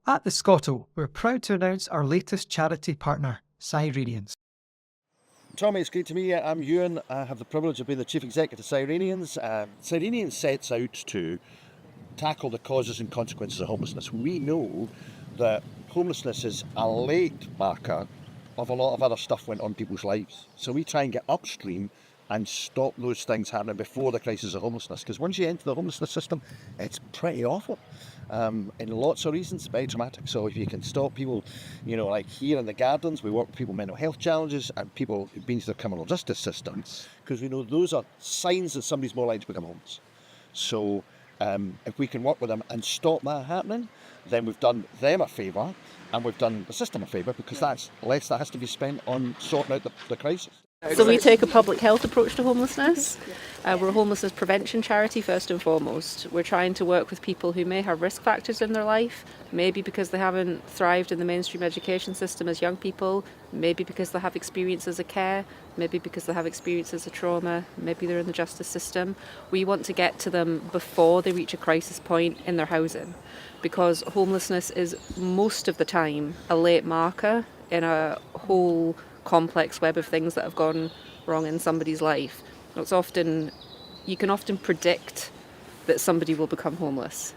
At the Scotto, we're proud to announce our latest charity partner, Cyrenians. Tommy, it's great to meet you. I'm Ewan. I have the privilege of being the Chief Executive of Cyrenians. Cyrenians sets out to tackle the causes and consequences of homelessness. We know that homelessness is a late marker of a lot of other stuff went on in people's lives. So we try and get upstream and stop those things happening before the crisis of homelessness. Because once you enter the homelessness system, it's pretty awful. In lots of reasons, very traumatic. So if you can stop people, like here in the gardens, we work with people with mental health challenges and people who've been to the criminal justice system, because we know those are signs that somebody's more likely to become homeless. So if we can work with them and stop that happening, then we've done them a favour and we've done the system a favour, because that's less that has to be spent on sorting out the crisis. So we take a public health approach to homelessness. We're a homelessness prevention charity first and foremost. We're trying to work with people who may have risk factors in their life, maybe because they haven't thrived in the mainstream education system as young people, maybe because they have experiences of care, maybe because they have experiences of trauma, maybe they're in the justice system. We want to get to them before they reach a crisis point in their housing, because homelessness is most of the time a late marker in a whole complex web of things that have gone wrong in somebody's life. You can often predict that somebody will become homeless.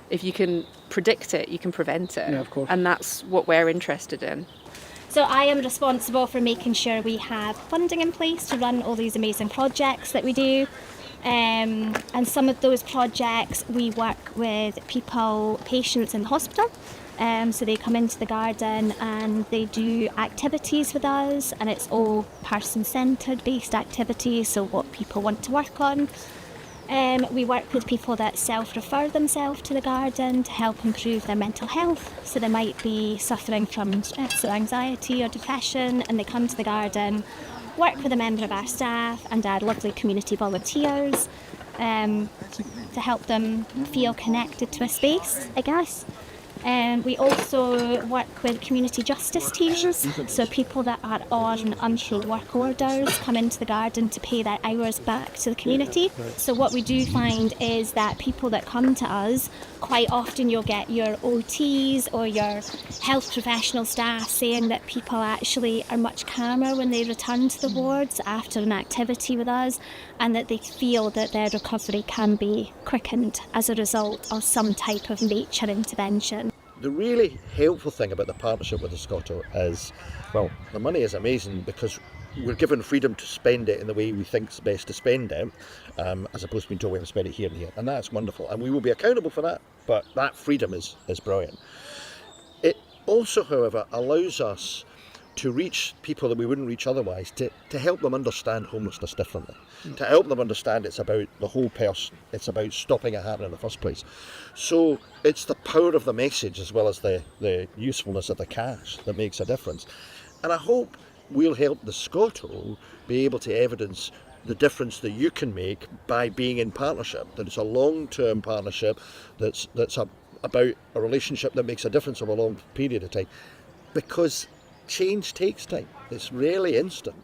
If you can predict it, you can prevent it. Yeah, of course. And that's what we're interested in. So I am responsible for making sure we have funding in place to run all these amazing projects that we do. And some of those projects we work with patients in the hospital. So they come into the garden and they do activities with us, and it's all person-centred based activities, so what people want to work on. We work with people that self-refer themselves to the garden to help improve their mental health. So they might be suffering from stress or anxiety or depression, and they come to the garden, work with a member of our staff and our lovely community volunteers to help them feel connected to a space, I guess. We also work with community justice teams, so people that are on unpaid work orders come into the garden to pay their hours back to the community. So what we do find is that people that come to us, quite often you'll get your OTs or your health professional staff saying that people actually are much calmer when they return to the wards after an activity with us, and that they feel that their recovery can be quickened as a result of some type of nature intervention. The really helpful thing about the partnership with the Scotto is, well, the money is amazing because we're given freedom to spend it in the way we think is best to spend it, as opposed to being told we have to spend it here and here. And that's wonderful. And we will be accountable for that. But that freedom is brilliant. It also, however, allows us to reach people that we wouldn't reach otherwise, to help them understand homelessness differently, to help them understand it's about the whole person, it's about stopping it happening in the first place. So it's the power of the message as well as the usefulness of the cash that makes a difference. And I hope we'll help the Scotto be able to evidence the difference that you can make by being in partnership, that it's a long-term partnership that's about a relationship that makes a difference over a long period of time, because change takes time. It's rarely instant.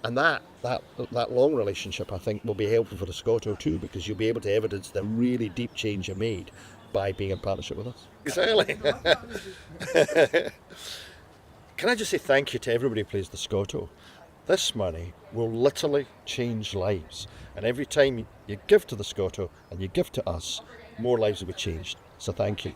And that long relationship, I think, will be helpful for the Scotto too, because you'll be able to evidence the really deep change you made by being in partnership with us. Exactly. Can I just say thank you to everybody who plays the Scotto? This money will literally change lives. And every time you give to the Scotto and you give to us, more lives will be changed. So thank you.